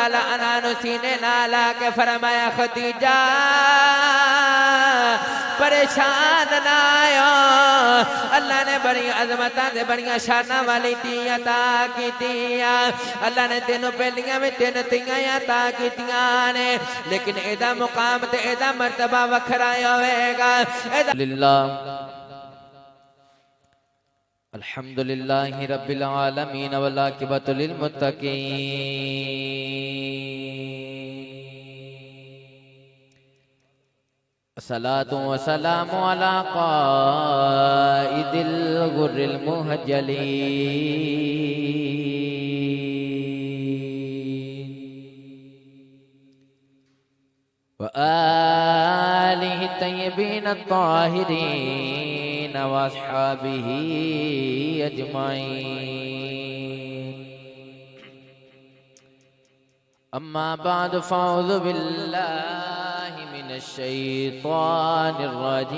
تعالیٰ عنہ نو سینے نالا کے فرمایا خدیجہ پریشان نہ آیا اللہ نے بڑی عظمتاں دے بڑی شاناں والی تھی عطا کیتیاں اللہ نے تینوں پہلیاں میں تین تیاں عطا کیتیاں نے لیکن ایدہ مقام تے ایدہ مرتبہ وکھرایا ہوئے گا للہ الحمدللہ رب العالمین والعاقبۃ للمتقین الصلاة والسلام على قائد الغر المهجلين وآله الطيبين الطاهرين وأصحابه أجمعين أما بعد فأعوذ بالله من الشيطان الرجيم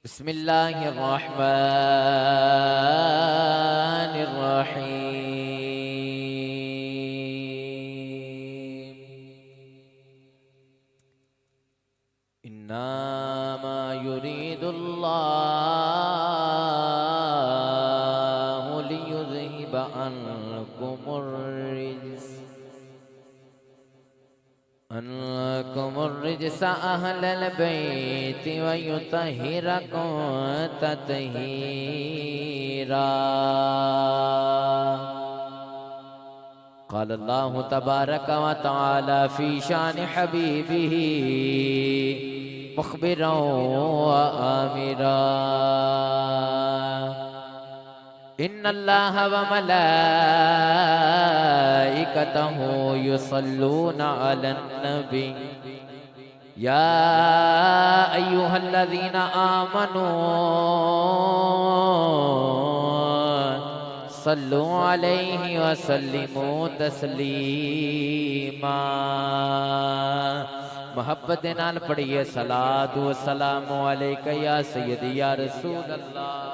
بسم الله الرحمن الرحيم إنما يريد الله ليذهب عنكم الرجس أهل البيت ويطهركم تطهيرا قال الله تبارك وتعالى في شان حبيبه مخبرا وآمرا إن الله وملائكته يصلون على النبي يا أيها الذين آمنوا صلوا عليه وسلموا تسليما محبت نال پڑھیے صلاۃ و سلام علیک یا سیدی یا رسول اللہ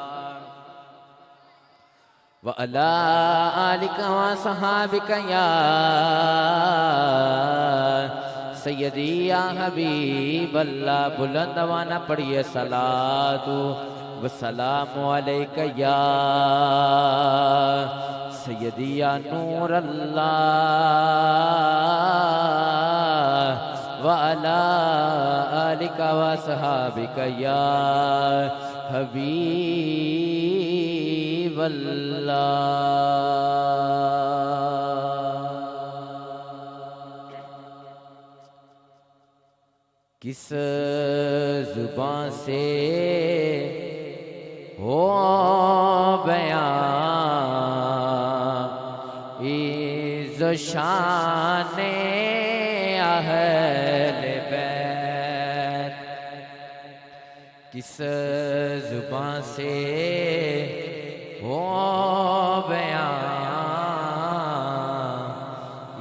وعلى آلك وصحابك يا سیدی یا حبیب اللہ بلند وانا پڑھیے صلاۃ و سلام علیک یا سیدی یا نور اللہ وعلى آلك وصحابك يا حبيب الله کس زبان سے ہو بیان عز و شان اہل بیت کس زبان سے ہو بیان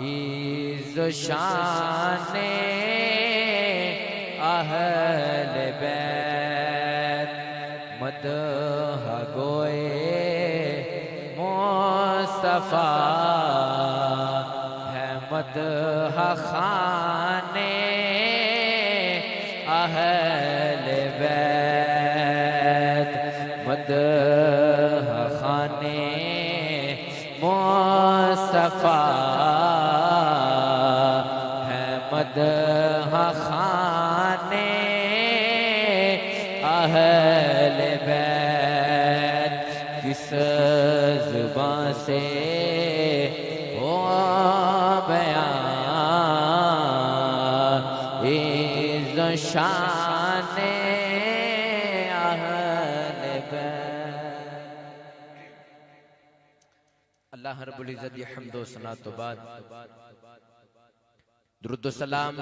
عز و شان اہل بیت مدح گوئے مصطفیٰ ہے مدح خانے اہل بیت مدح خانے مصطفیٰ ہے مدح خانے اہل بیت کس زبان سے ہو بیان عز و شان اہل بیت اللہ رب العزت یہ حمد و ثنا تو بعد درود و سلام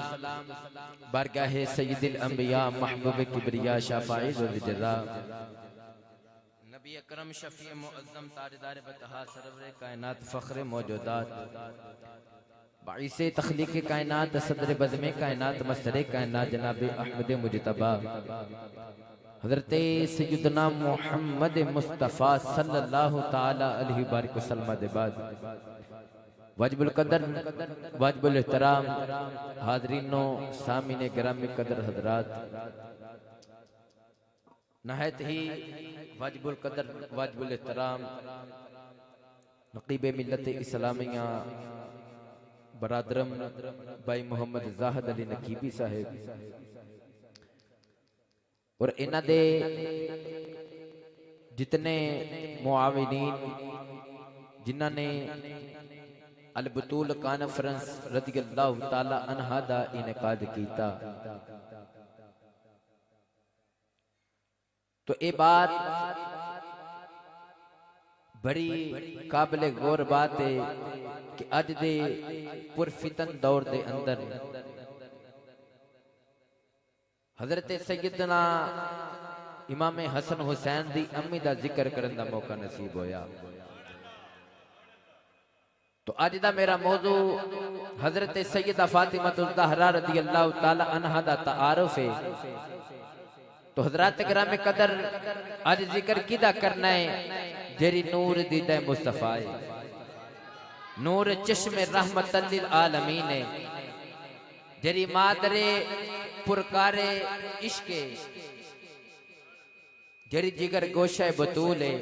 بارگاہ سید الانبیاء محبوب کبریا شفاعی ذوالجلال نبی اکرم شفیع معظم تاجدار بطحا سرور کائنات فخر موجودات باعث تخلیق کائنات صدر بزم کائنات مصدر کائنات جناب احمد مجتبی حضرت سیدنا محمد مصطفیٰ صلی اللہ تعالی علیہ وآلہ وسلم دے بعد واجب القدر واجب الاحترام حاضرینوں سامعین گرامی قدر حضرات، نہایت ہی واجب القدر واجب الاحترام نقیب ملت اسلامیہ برادرم بھائی محمد زاہد علی نقیبی صاحب اور انہ دے جتنے معاونین جنہ نے البطول کانفرنس رضی اللہ تعالی عنہ دا انعقاد کیتا، تو اے بات بڑی قابل غور بات ہے کہ اج دے پرفتن دور دے اندر حضرت سیدنا امام حسن حسین دی امی دا ذکر کرن دا موقع نصیب ہویا۔ تو آج دا میرا موضوع حضرت سیدہ فاطمہ الزہرا رضی اللہ تعالی عنہ دا تعارف ہے۔ تو حضرات کرام قدر آج ذکر کیدا کرنا ہے جیری نور دیدہ مصطفیٰ ہے، نور چشم رحمت للعالمین ہے، جیری مادر پرکار عشق ہے، جیری جگر گوشہ بطول ہے،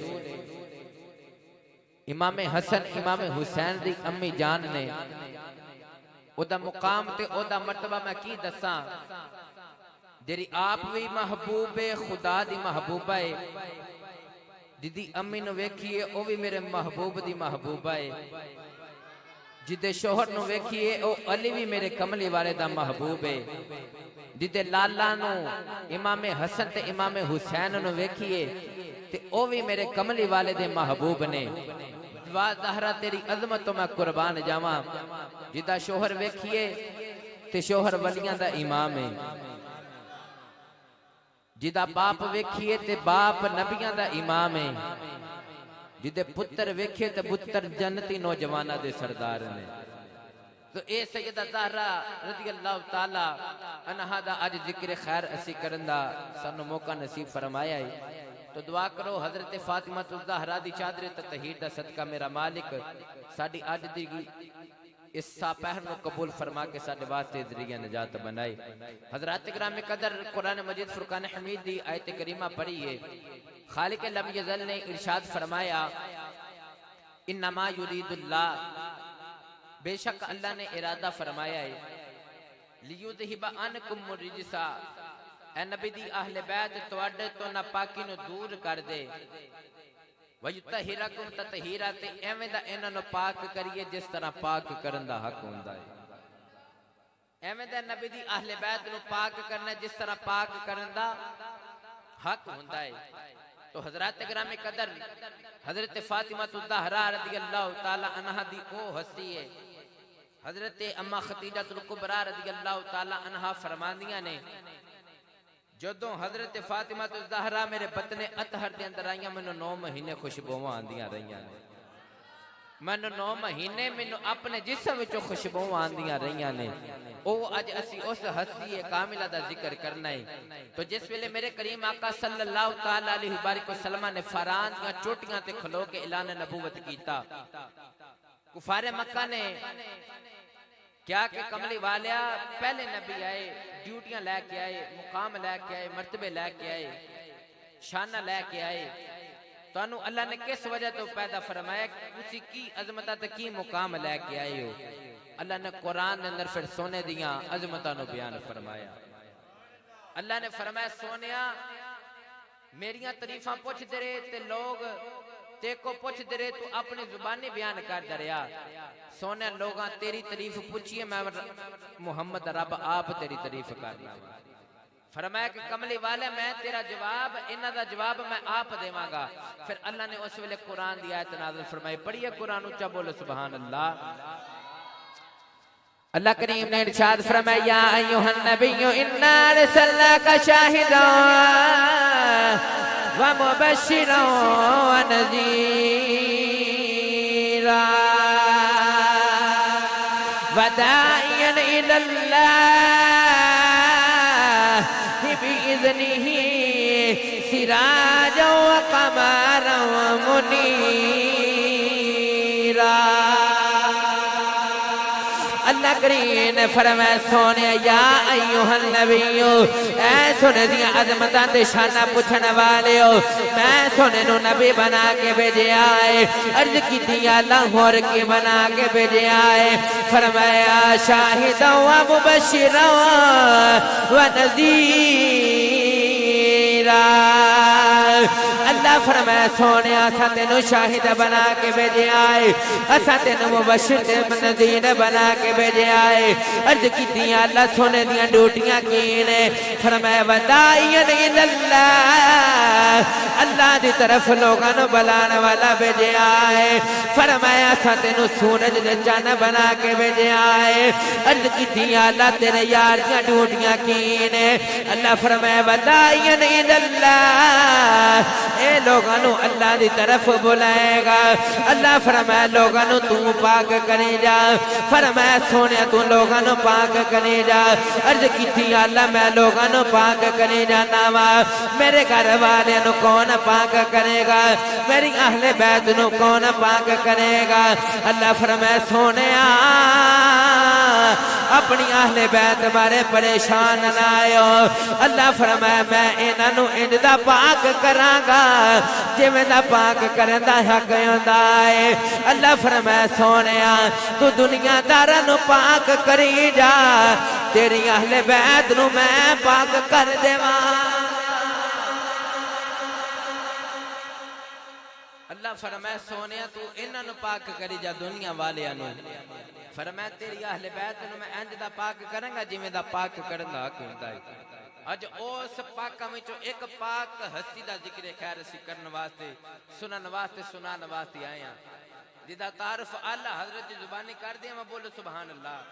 امام حسن امام حسین دی امی جان نے او دا مقام تے او دا مرتبہ میں کی دساں، جیری آپ بھی محبوب خدا دی محبوبہ ہے، جدی امی نو ویکھیے او بھی میرے محبوب دی محبوبہ ہے، جدے شوہر نو ویکھیے او علی بھی میرے کملی والے دا محبوب ہے، جدے لالا نو امام حسن تے امام حسین نو ویکھیے تے او بھی میرے کملی والے دے محبوب نے۔ واہ زہرا تیری عظمت تو میں قربان جاواں، جدا شوہر ویکھیے تے شوہر ولیاں دا امام ہے، جدا باپ ویکھیے تے باپ نبیاں دا امام ہے، جدے پتر ویکھیے تے پتر جنتی نوجوانہ دے سردار نے۔ تو اے سیدہ زہرا رضی اللہ تعالی عنہا دا آج ذکر خیر اسی کرندہ سانو موقع نصیب فرمایا ہے۔ تو دعا کرو حضرت فاطمہ الزہرا دی چادر تطہیر دا صدقہ میرا مالک ساڑی آج دی اس ساپہر نو قبول فرما کے ساڑے واسطے ذریعہ نجات بنائے۔ حضرات کرام قدر قرآن مجید فرقان حمید دی آیت کریمہ پڑھی ہے، خالق لم یزل نے ارشاد فرمایا انما یرید اللہ، بے شک اللہ نے ارادہ فرمایا ہے لیُذْہِبَ عَنْکُمُ الرِّجْسَ، اے نبی دی اہل بیت تواڈے تو ناپاکی نو دور کر دے، وَيُطَّہِرَکُمْ تَطْہِیرًا، تے ایویں دا انہاں نو پاک کریے جس طرح پاک کرن دا حق ہوندا ہے، ایویں دا نبی دی اہل بیت نو پاک کرنا جس طرح پاک کرن دا حق ہوندا ہے۔ تو حضرات کرام قدر حضرت فاطمہ الزہرا رضی اللہ تعالی عنہا دی او ہستی ہے، حضرت اما خدیجہ الکبریٰ رضی اللہ تعالی عنہا فرماندیاں نے جدوں حضرت فاطمہ الزہرا میرے بطن اطہر دے اندر آئیاں میں 9 مہینے خوشبوواں آندیاں رہیاں نے، میں 9 مہینے میں اپنے جسم وچوں خوشبوواں آندیاں رہیاں نے۔ او اج اسی اس ہستی کاملہ دا ذکر کرنا ہے۔ تو جس ویلے میرے کریم آقا صلی اللہ تعالی علیہ وسلم نے فران دیاں چوٹیاں تے کھلو کے اعلان نبوت کیتا، کفار مکہ نے کیا کہ کملی والیا پہلے نبی آئے، ڈیوٹیاں لے کے آئے، مقام لے کے آئے، مرتبے لے کے آئے، شانہ لے کے آئے، تو انہوں اللہ نے کس وجہ تو پیدا فرمایا کہ اسی کی عظمتہ تے کی مقام لے کے آئے ہو؟ اللہ نے قرآن اندر پھر سونے دیاں عظمتہ نو بیان فرمایا۔ اللہ نے فرمایا سونیا میریاں تعریفاں پوچھ دے رہے تے لوگ تے کو پوچھ دے رہے تو اپنی زبانی بیان کر دریا، سونے لوگاں تیری تعریف پوچھئے میں محمد رب آپ تیری تعریف کرنا۔ فرمایا کہ کملی والے میں تیرا جواب انہاں دا جواب میں آپ دیواں گا۔ پھر اللہ نے اس ویلے قرآن دی آیت نازل فرمائی، پڑھیے قرآن اونچا بولو سبحان اللہ۔ اللہ کریم نے ارشاد فرمایا یا ایھا النبی انا ارسلناک شاہدا ومبشرا ونذیرا وداعیا الی اللہ بإذنہ سراجا وقمرا منیرا اللہ کریم نے فرمایا سونے یا ایوہ النبی اے سونے دیا عظمتاں تے شانہ پوچھنے والے ہو میں سونے نو نبی بنا کے بھیجے آئے عرض کی دیا لاہور کی بنا کے بھیجے آئے فرمایا شاہدا و مبشرا و نذیرا اللہ فرمایا سونے اساں تینو شاہد بنا کے بھیجے آئے اساں تینو مبشر تے نذیر بنا کے بھیجے آئے عرض کیتی اللہ سونے دیاں ڈیوٹیاں کی نے فرمایا وداعیا اللہ اللہ دی طرف لوگاں نو بلانے والا بھیجے آئے فرمایا اساں تینو سورج تے چاند بنا کے بھیجے آئے عرض کیتی اللہ تیرے یار دیاں ڈیوٹیاں کی نے اللہ فرمایا وداعیا اللہ اے لوگانو اللہ دی طرف بلائے گا اللہ فرمایا لوگانو تو پاک کرے جا فرمایا سونے تو لوگانو پاک کرے جا عرض کی تھی اللہ میں لوگانو پاک کرے جا ناما میرے گھر والے نو کون پاک کرے گا میری اہل بیت نو کون پاک کرے گا اللہ فرمایا سونے اپنی اہل بیت بارے پریشان نہ آئے اللہ فرمایا میں انہاں نو انجدہ پاک کراں گا جویں دا پاک کرن دا حق ہوندا ہے اللہ فرمایا سونیا تو دنیا داراں نو پاک کری جا تیری اہل بیت نو میں پاک کر دیواں اللہ فرمایا سونیا تو انہاں نو پاک کری جا دنیا والیاں نو فرمایا تیری اہل بیت نو میں انج دا پاک کراں گا جویں دا پاک کرن دا حق ہوندا ہے اج اس پاکاں وچوں ایک پاک ہستی دا ذکر خیر اسی کرن واسطے سنن واسطے آئے ہیں جدا تعارف اعلیٰ حضرت کی زبانی کر دیا میں بولو سبحان اللہ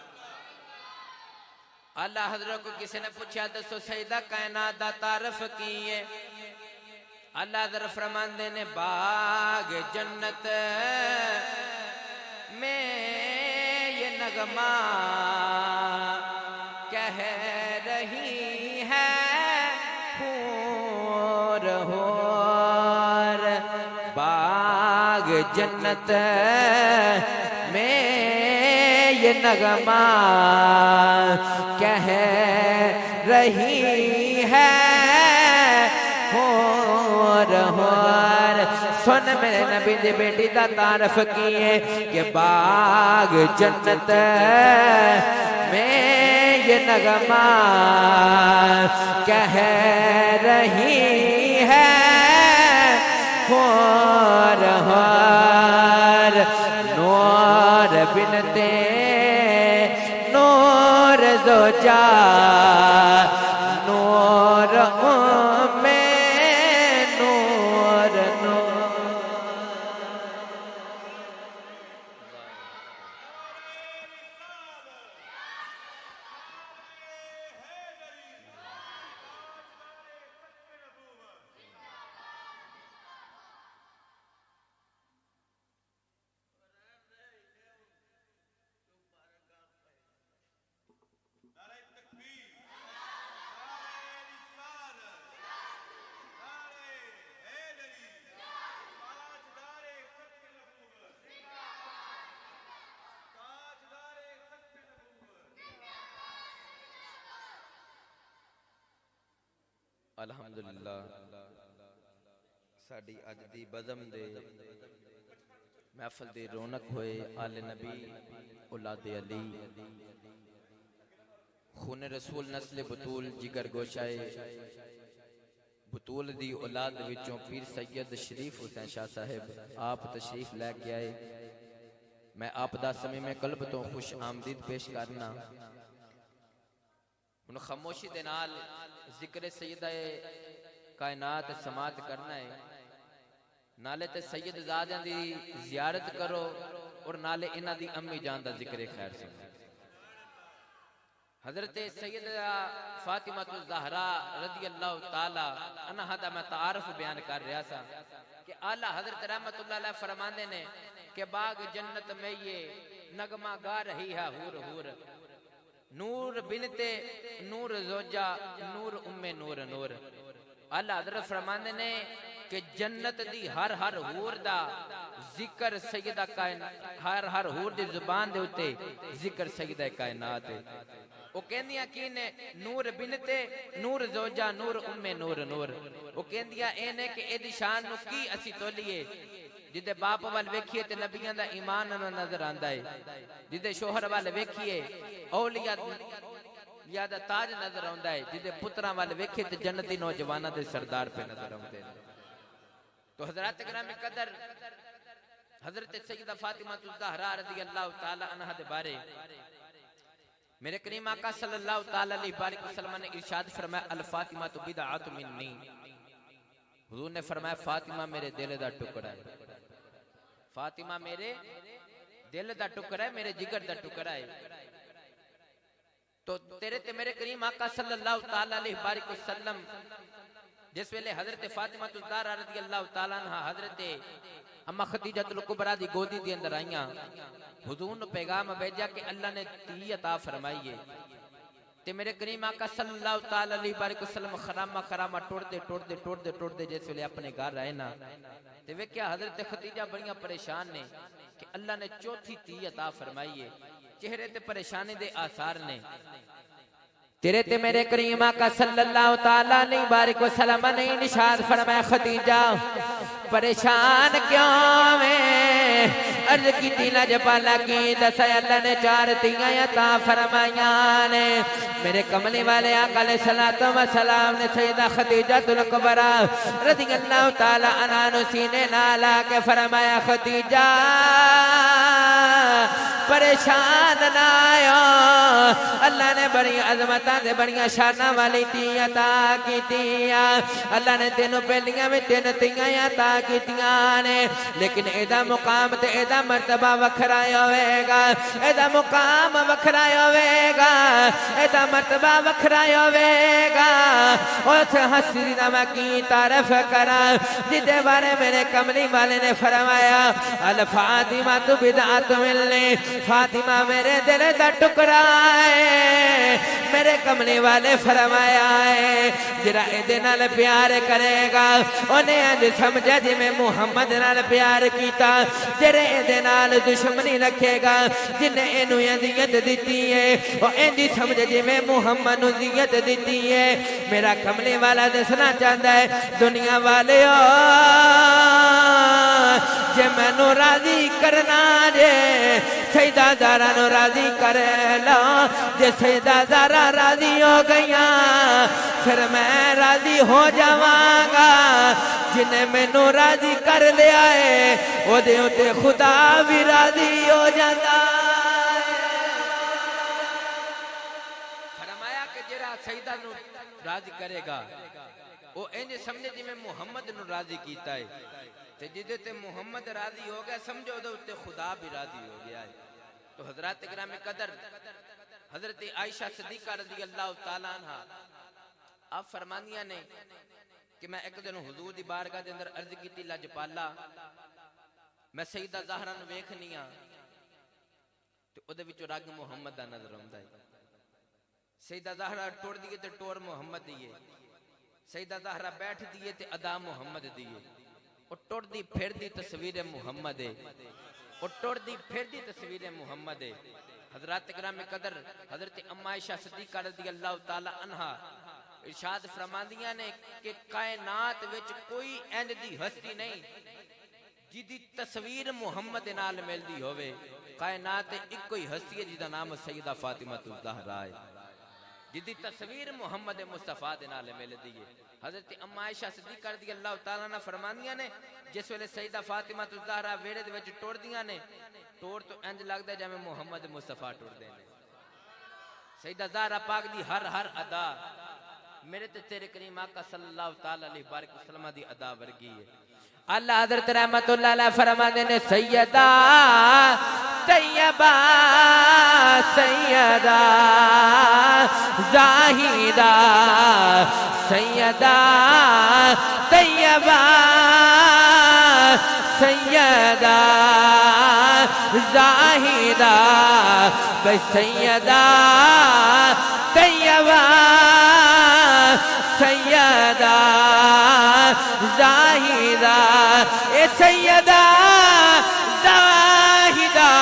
اعلیٰ حضرت کو کسی نے پوچھا دسو سیدہ کائنات دا تعارف کی ہے اللہ حضرت فرماندے نے باغ جنت میں یہ نغمہ کہہ رہی ہے ہور باغ جنت میں یہ نغمہ کہہ رہی ہے ہور سن میرے نبی دی بیٹی دا تعارف کیے کہ باغ جنت میں یہ نغمہ کہہ رہی ہے ہور نور بنتے نور زوجہ نور الحمدللہ ساڑی اج دی بزم دے محفل دی رونق ہوئے آل نبی اولاد علی خون رسول نسل بطول جگر گوشائے بطول دی اولاد وچوں پیر سید شریف حسین شاہ صاحب آپ تشریف لے کے آئے میں آپ دا سمی میں قلب تو خوش آمدید پیش کرنا ان خاموشی دے نال ذکر سیدہ کائنات سماعت کرنا ہے نالے تے سید زادیاں دی زیارت کرو اور نالے انہاں دی امی جان دا ذکر خیر سنو حضرت سیدہ فاطمہ الزہرا رضی اللہ تعالی عنہا دا میں تعارف بیان کر رہا سا کہ اعلیٰ حضرت رحمت اللہ علیہ فرماندے نے کہ باغ جنت میں یہ نغمہ گا رہی ہے حور حور نور بنتے نور زوجہ نور ام نور نور اللہ حضرت فرماندے نے کہ جنت دی ہر حور دا ذکر سیدہ کائنات، ہر حور دی زبان دے ہوتے ذکر سیدہ کائنات ہے۔ وہ کہندیاں کی نے نور بنتے نور زوجہ نور نور نور، وہ کہندیاں اینے کہ اے دی شان نو کی اسی تولیے، جدے باپ وال ویکھیے تے نبیان دا ایمان نہ نظر آندا ہے، جدے شوہر وال ویکھیے اولیاء یا دا تاج نظر آندا ہے، جدے پتراں وال ویکھیے تے جنتی نوجواناں دے سردار پہ نظر آندے۔ تو حضرات کرام قدر حضرت سیدہ فاطمہ الزہرا رضی اللہ تعالی عنہ دے بارے میرے کریم آقا صلی اللہ تعالی علیہ وسلم نے ارشاد فرمایا الفاطمہ بدعۃ منی، حضور نے فرمایا فاطمہ میرے دل دا ٹکڑا ہے، فاطمہ میرے دل دا ٹکڑا ہے، میرے جگر دا ٹکڑا ہے۔ تو تیرے تے میرے کریم آقا صلی اللہ تعالی علیہ وسلم جس ویلے حضرت فاطمہ الزہرا رضی اللہ تعالی عنہ حضرت اما خدیجہ الکبریٰ دی گودی دی اندر آئیاں، حضور نے پیغام بھیجا کہ اللہ نے تی عطا فرمائیے، تے میرے کریم آقا صلی اللہ تعالی علیہ وسلم خرامہ ٹوڑ دے جس ویلے اپنے گھر رہے نا، تے وہ کیا حضرت خدیجہ بڑیاں پریشان نے کہ اللہ نے چوتھی تی عطا فرمائیے، چہرے تے پریشانی دے آثار نے۔ تیرے تے میرے کریم آقا صلی اللہ تعالی علیہ وسلم نے ارشاد فرمایا خدیجہ پریشان کیوں میں، عرض کی تیلا جپالا کی دسا اللہ نے 4 تیاں عطا فرمائیاں نے۔ میرے کملی والے آقا علیہ السلام نے سیدہ خدیجہ الکبریٰ رضی اللہ تعالی عنہا نو سینے نالا کے فرمایا خدیجہ پریشان نہ آیا، اللہ نے بڑی عظمتاں دے بڑیاں شاناں والی تی عطا کیتیاں، اللہ نے تینوں پہلیاں میں 3 تیاں عطا کیتیاں نے، لیکن ایدہ مقام تے ایدہ مرتبہ وکھرا ہوئے گا، ایدہ مقام وکھرا ہوئے گا، ایدہ مرتبہ وکھرا ہوئے گا۔ اس حسری نما کی تعریف کرا جدے بارے میرے کملی والے نے فرمایا الفاطمہ بدعۃ منی، فاطمہ میرے دل دا ٹکڑا ہے، میرے کملی والے فرمایا ہے جرا ایدے نال پیار کرے گا انہیں انج سمجھا جی میں محمد نال پیار کیتا، جرے ایدے نال دشمنی رکھے گا جنہیں انہوں اذیت دیتی ہے وہ انجی سمجھا جی میں محمد نو اذیت دیتی ہے۔ میرا کملی والا دسنا چاہتا ہے دنیا والے جے میں نو راضی کرنا جے سیدہ زہرا نو راضی کرے لا، جے سیدہ زہرا راضی ہو گئیاں پھر میں راضی ہو جاواں گا، جنہیں میں نو راضی کر لیا ہے وہ دے ہوتے خدا بھی راضی ہو جاتا ہے۔ فرمایا کہ جرا سیدہ نو راضی کرے گا وہ انج سمجھے جی میں محمد نو راضی کیتا ہے، تے جدے تے محمد راضی ہو گیا سمجھو دے تے خدا بھی راضی ہو گیا ہے۔ تو حضرات کرام قدر حضرت عائشہ صدیقہ رضی اللہ تعالیٰ عنہ آپ فرمانیاں نے کہ میں ایک دن حضور دی بارگاہ دے اندر عرض کی تھی لجپالا میں سیدہ زہرا نو ویکھنیاں تے او دے وچوں رنگ محمد دا نظر آندا ہے، سیدہ زہرا ٹور دیئے تے ٹور محمد دیئے، سیدہ زہرا بیٹھ دیئے تے ادا محمد دیئے، او ٹور دی پھر دی تصویر محمد ہے، او ٹور دی پھر دی تصویر محمد ہے۔ حضرات کرام قدر حضرت اما عائشہ صدیقہ رضی اللہ تعالی عنہا ارشاد فرماندیاں نے کہ کائنات وچ کوئی اینج دی ہستی نہیں جدی تصویر محمد نال ملدی ہوئے، کائنات ایک کوئی ہستی ہے جدا نام سیدہ فاطمہ الزہرا ہے، جدی تصویر محمد مصطفیٰ دے نال ملدی ہے۔ حضرت اما عائشہ صدیقہ رضی اللہ تعالیٰ عنہ فرماندیاں نے جس ویلے سیدہ فاطمہ الزہرا ویڑے دے وچ ٹور دیاں نے ٹور تو انج لگدا ہے جے میں محمد مصطفیٰ ٹور دے نے۔ سیدہ زہرا پاک دی ہر ادا میرے تے تیرے کریم آقا صلی اللہ تعالی علیہ وسلم دی ادا ورگی ہے۔ اللہ حضرت رحمت اللہ علیہ فرماندے نے سیدہ طیبہ سیدہ زاہدہ سیدہ طیبہ سیدہ زاہدہ بس سیدہ طیبہ سیدہ زاہدہ اے سیدہ زاہدہ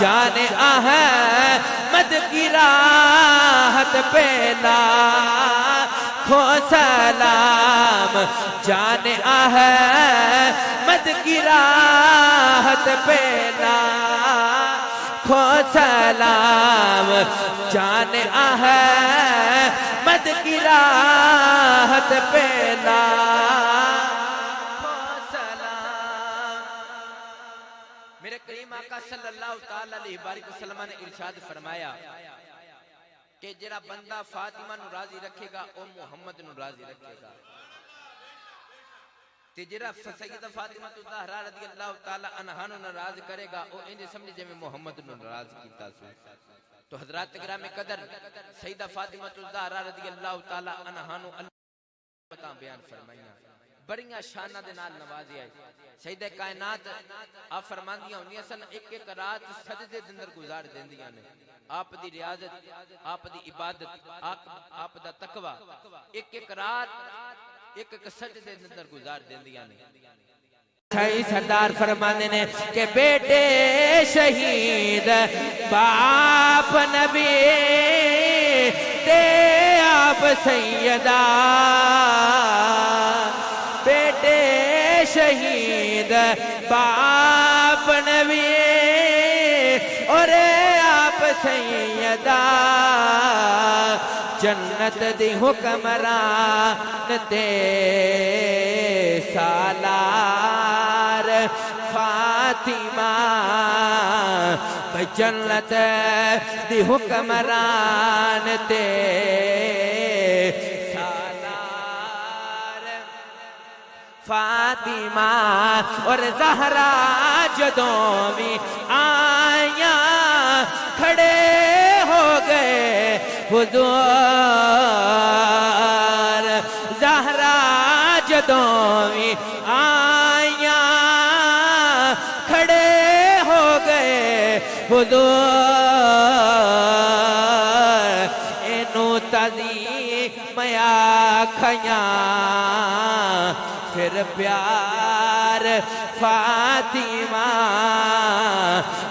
جان احمد کی راحت پہ لاکھوں سلام جان احمد کی راحت پہ لاکھوں سلام جان احمد کی راحت پہ لاکھوں سلام۔ میرے کریم آقا صلی اللہ علیہ وسلم نے ارشاد فرمایا کہ جڑا بندہ فاطمہ نو راضی رکھے گا او محمد نو راضی رکھے گا، تے جڑا سیدہ فاطمہ الزہرا رضی اللہ تعالی عنہا نو ناراض کرے گا او انج سمجھ جے محمد نو ناراض کیتا سو۔ تو حضرات گرام قدر سیدہ فاطمہ الزہرا رضی اللہ تعالی عنہا نو اللہ بیان فرمائیاں بڑیاں شانہ دے نال نوازی آئی۔ سیدہ کائنات آپ فرماندیاں ہونیاں سن ایک ایک رات سجدے دے اندر گزار دیندیاں نے، آپ دی ریاضت، آپ دی عبادت، آپ دا تقوی ایک ایک رات ایک ایک سجدے دے اندر گزار دیندیاں نے۔ صحیح سردار فرمانے نے کہ بیٹے شہید باپ نبی تے آپ سیدہ، بیٹے شہید باپ نبی اور آپ سیدہ، جنت دی حکمران تے سالار فاطمہ، جنت دی حکمران تے سالار فاطمہ اور زہرا جدوں بھی آیاں کھڑے ہو گئے حضور، زہرا جدوں بھی آیاں کھڑے ہو گئے حضور، اینو تعظیم آکھیاں پھر پیار فاطمہ،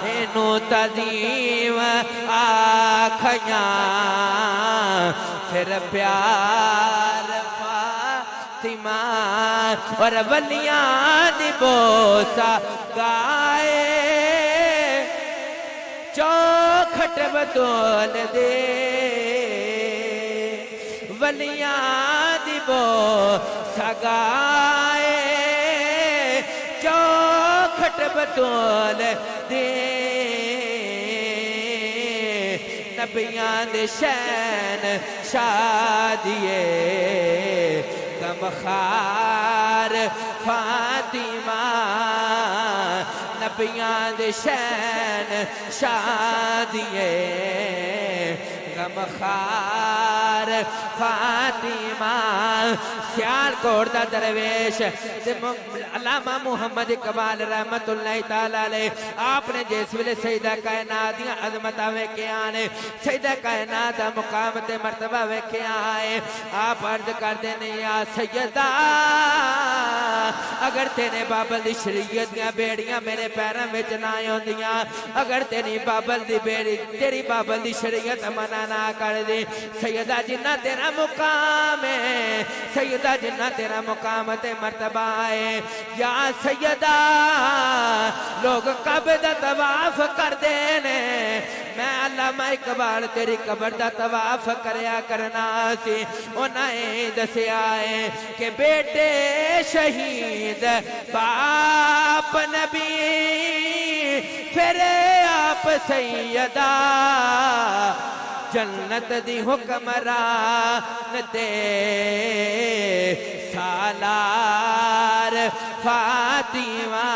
اینو تعظیم آکھیاں پھر پیار فاطمہ، اور ولیاں دی بوسا گائے چوکھٹ بطول دے، ولیاں دی بوسا گائے چوکھٹ بطول دے، نبیاں دے شین شادیے غمخوار فاطمہ، نبیاں دے شین شادیے غمخوار فاطمہ، سیال کوٹ دا درویش علامہ محمد اقبال رحمت اللہ تعالیٰ علیہ، آپ نے جس ویلے سیدہ کائنات دیاں عظمتاں ویکھے آنے، سیدہ کائنات دا مقام تے مرتبہ ویکھے آئے، آپ عرض کر دینے یا سیدہ اگر تیرے بابل دی شریعت دیاں بیڑیاں میرے پیراں وچ نہ ہوندیاں، اگر تیری بابل دی بیڑی تیری بابل دی شریعت منع نہ کر دی، سیدہ جنہ تیرا مقام ہے، سیدہ جنہ تیرا مقام تے مرتبہ ہے، یا سیدہ لوگ قبر دا طواف کر دینے، میں علامہ اقبال تیری قبر دا طواف کریا کرنا سی، انہیں دسیا ہے کہ بیٹے شہید باپ نبی پھر آپ سیدہ، جنت دی حکمران تے سالار فاطمہ،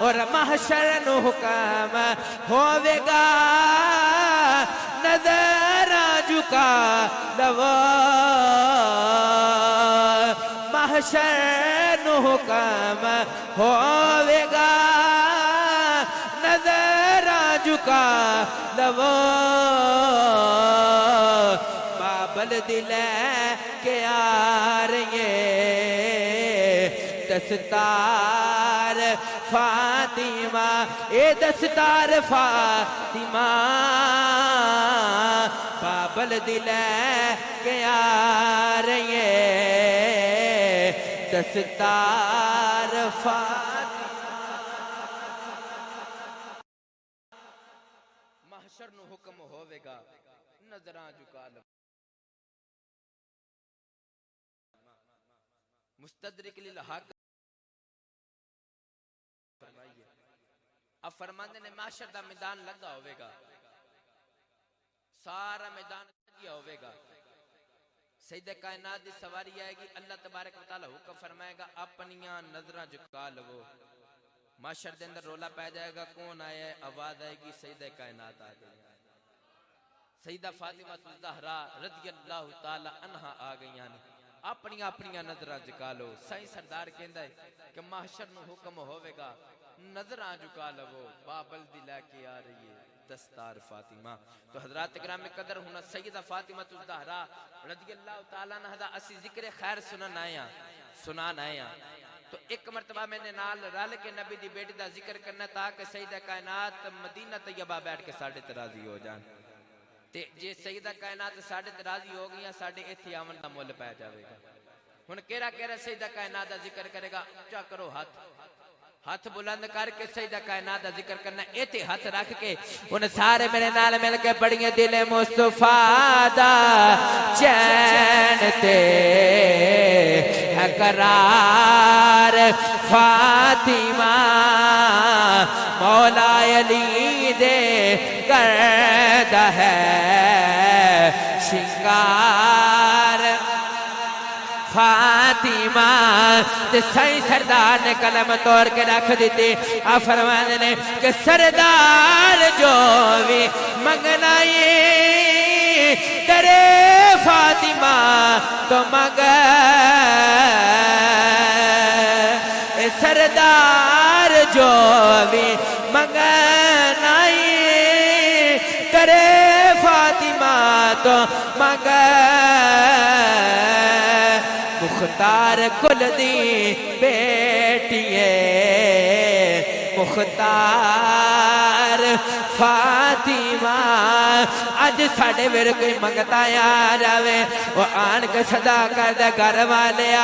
اور محشر نو حکم ہوے گا نظر جھکا لو، محشر نو حکم ہوے گا نظر جھکا لو، بابل دلے کے آ رہی دستار فاطمہ اے دستار فاطمہ بابل دلے کے آ رہی دستار فاطمہ محشر نو حکم ہوئے گا نظراں جھکا لو مستدرک للحق اب فرماندے نے معاشر دا میدان لگا ہوئے گا سارا میدان لگیا ہوئے گا سیدہ کائنات دی سواری آئے گی اللہ تبارک و تعالی حکم فرمائے گا اپنیاں نظرہ جھکا لو معاشر دے اندر رولا پہ جائے گا کون آیا ہے آواز آئے گی سیدہ کائنات آ گئی سیدہ فاطمہ الزہرا رضی اللہ تعالی عنہ آ گئی اپنیاں نظرہ جھکا لو سائیں سردار کہندا ہے کہ محشر نو حکم ہوئے گا نظراں جھکا لو بابل دی لے کے آ رہی ہے دستار فاطمہ تو حضرات کرام قدر ہونا سیدہ فاطمہ الزہرا رضی اللہ تعالیٰ عنہ دا اسی ذکر خیر سنان آیا تو ایک مرتبہ میں نے نال رل کے نبی دی بیٹی دا ذکر کرنا تاکہ سیدہ کائنات مدینہ طیبہ بیٹھ کے ساڑھے تراضی ہو جان تے جے سیدہ کائنات ساڑھے تراضی ہو گیا ساڑھے ایتھی آمن دا مول پہ جاوے گا ہن کیرا سیدہ کائنات دا ذکر کرے گا اونچا کرو ہاتھ بلند کر کے سیدہ کائنات دا ذکر کرنا ایتھے ہاتھ رکھ کے ان سارے میرے نال مل کے پڑھیے دل مصطفیٰ دا چین تے ہے قرار فاطمہ مولا علی دے کردہ ہے شنگار فاطمہ تے سائیں سردار نے قلم توڑ کے رکھ دیتی فرمانے نے کہ سردار جو بھی منگنائی کرے فاطمہ تو مگر سردار جو بھی منگنائی کرے فاطمہ تو مگر مختار کل دی بیٹیے مختار فاطمہ اج ساڑھے میرے کوئی منگتا یا جاوے وہ آن کے صدا کر دے گھر والے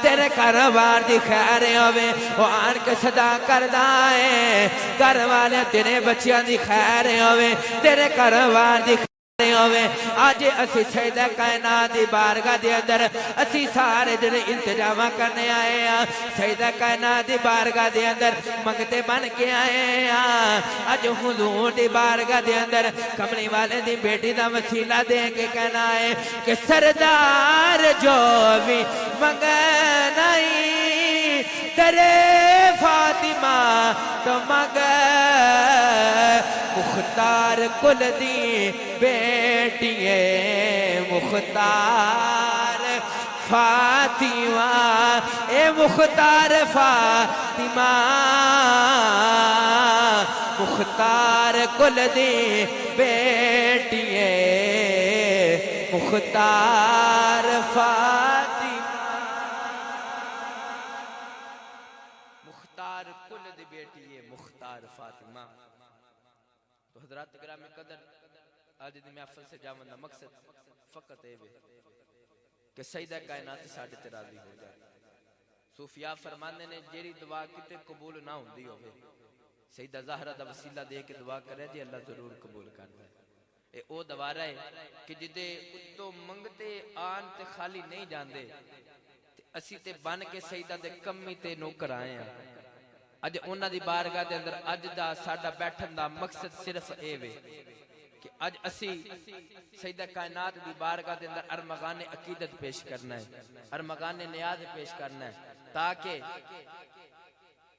تیرے کاروبار دی خیر ہوئے وہ آن کے صدا کر دائے گھر والے تیرے بچیاں دی خیر ہوئے تیرے کاروبار دی خیر ہوئے آج اسی سیدہ کائنات دی بارگاہ دے اندر اسی سارے دن انتظامہ کرنے آئے ہیں سیدہ کائنات دی بارگاہ دے اندر منگتے بن کے آئے ہیں آج حضور دی بارگاہ دے اندر کملی والے دی بیٹی دا وسیلہ دے کے کہنا ہے کہ سردار جو بھی منگنائی کرے فاطمہ تو مگر مختار کل دی بیٹیے مختار فاطمہ اے مختار فاطمہ مختار کل دی بیٹیے مختار فاطمہ مختار کل دی بیٹیے مختار فاطمہ تو حضرات گرامی قدر آج دی محفل سے جاون دا مقصد فقط ہے کہ سیدہ کائنات ساڑھے تراضی ہو جائے صوفیاء فرمانے نے جیری دعا کتے قبول نہ ہوندی ہوئے سیدہ زہرہ دا وسیلہ دے کے دعا کرے جی اللہ ضرور قبول کر دے اے او دعا رہے کہ جدے اتو منگتے آن تے خالی نہیں جاندے اسی تے بان کے سیدہ دے کمی تے نوکر آئے ہیں اج انہاں دی بارگاہ دے اندر اج دا ساڈا بیٹھن دا مقصد صرف اے وے کہ اج اسی سیدہ کائنات دی بارگاہ دے اندر ارمغان عقیدت پیش کرنا ہے ارمغان نیاز پیش کرنا ہے تاکہ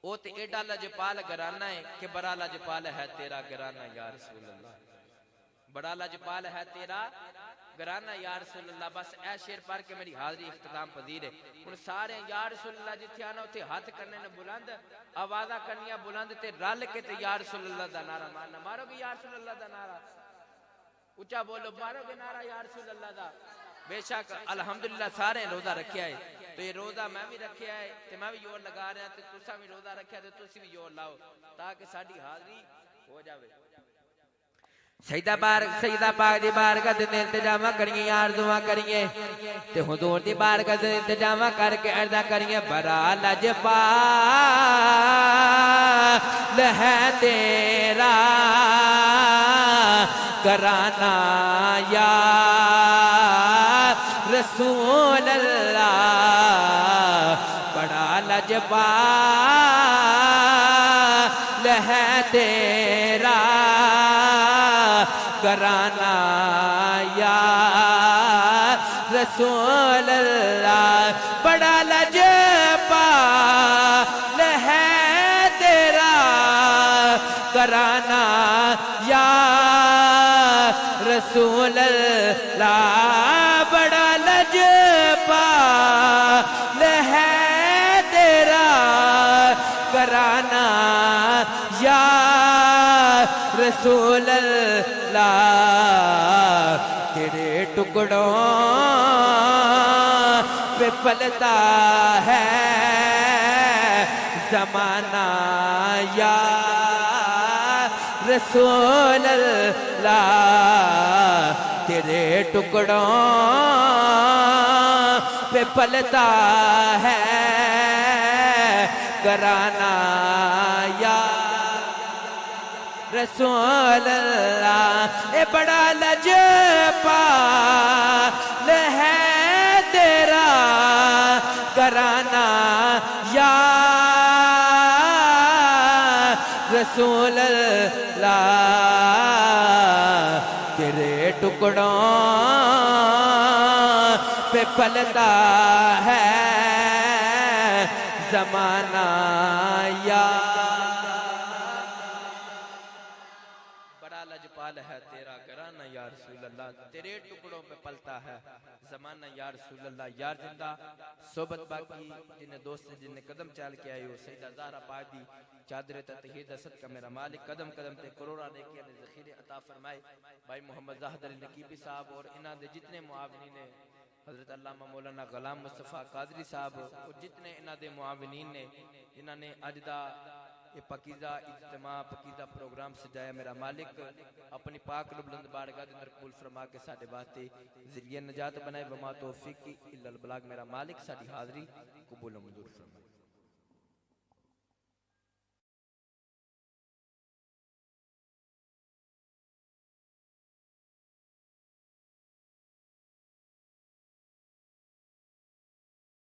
او تے ایڈا لجپال گرانا ہے کہ بڑا لجپال ہے تیرا گرانا یا رسول اللہ بڑا لجپال ہے تیرا گرانا یا رسول اللہ بس اے شیر پار کے میری حاضری اختتام پذیر ہے ان سارے یا رسول اللہ جتھے آنا ہوتے ہاتھ کرنے نے بلند آوازہ کرنیا بلند تے رال کے تے یا رسول اللہ دا نعرہ مارنا مارو گے یا رسول اللہ دا نعرہ اچھا بولو مارو گے نعرہ یا رسول اللہ دا بے شک الحمدللہ سارے روزہ رکھیا ہے تو یہ روزہ میں بھی رکھیا ہے تے میں بھی یور لگا رہا تے تساں بھی روزہ رکھیا تے تسی بھی یور لاؤ تاکہ ساڈی حاضری ہو جاوے سیدہ پاک دی بارگاہ تے التجامہ کریے یار دعا کریے تے حضور دی بارگاہ تے التجامہ کر کے عرض کریے برا لجپال ہے تیرا کرانا یا رسول اللہ بڑا لجپال ہے تیرا کرانا یا رسول اللہ بڑا لجپال ہے تیرا کرانا یا رسول اللہ بڑا لجپال ہے تیرا کرانا یا رسول اللہ تیرے ٹکڑوں پہ پلتا ہے زمانہ یا رسول اللہ تیرے ٹکڑوں پہ پلتا ہے کرانا یا رسول اللہ اے بڑا لجپال ہے تیرا کرانا یا رسول اللہ تیرے ٹکڑوں پہ پلتا ہے زمانہ یا بڑا لجپال ہے تیرا گرانا یا رسول اللہ تیرے ٹکڑوں پہ پلتا ہے زمانہ یا رسول اللہ یار زندہ صحبت باقی جنہیں دوست جنہیں قدم چال کے آئے ہو سیدہ زہرہ پاک دی چادر تطہیر صدقہ میرا مالک قدم قدم تے کروڑا نیکیاں نے ذخیرے عطا فرمائے بھائی محمد زاہد علی نقیبی صاحب اور انہاں دے جتنے معاونین نے حضرت علامہ مولانا غلام مصطفیٰ قادری صاحب اور جتنے انہاں دے معاونین نے انہاں نے اج دا یہ پاکیزہ اجتماع پاکیزہ پروگرام سجایا میرا مالک اپنی پاک بلند بارگاہ اندر قبول فرما کے ساڈے واسطے ذریعہ نجات بنائے وما توفیق الا البلاغ میرا مالک ساڈی حاضری قبول و منظور فرمائے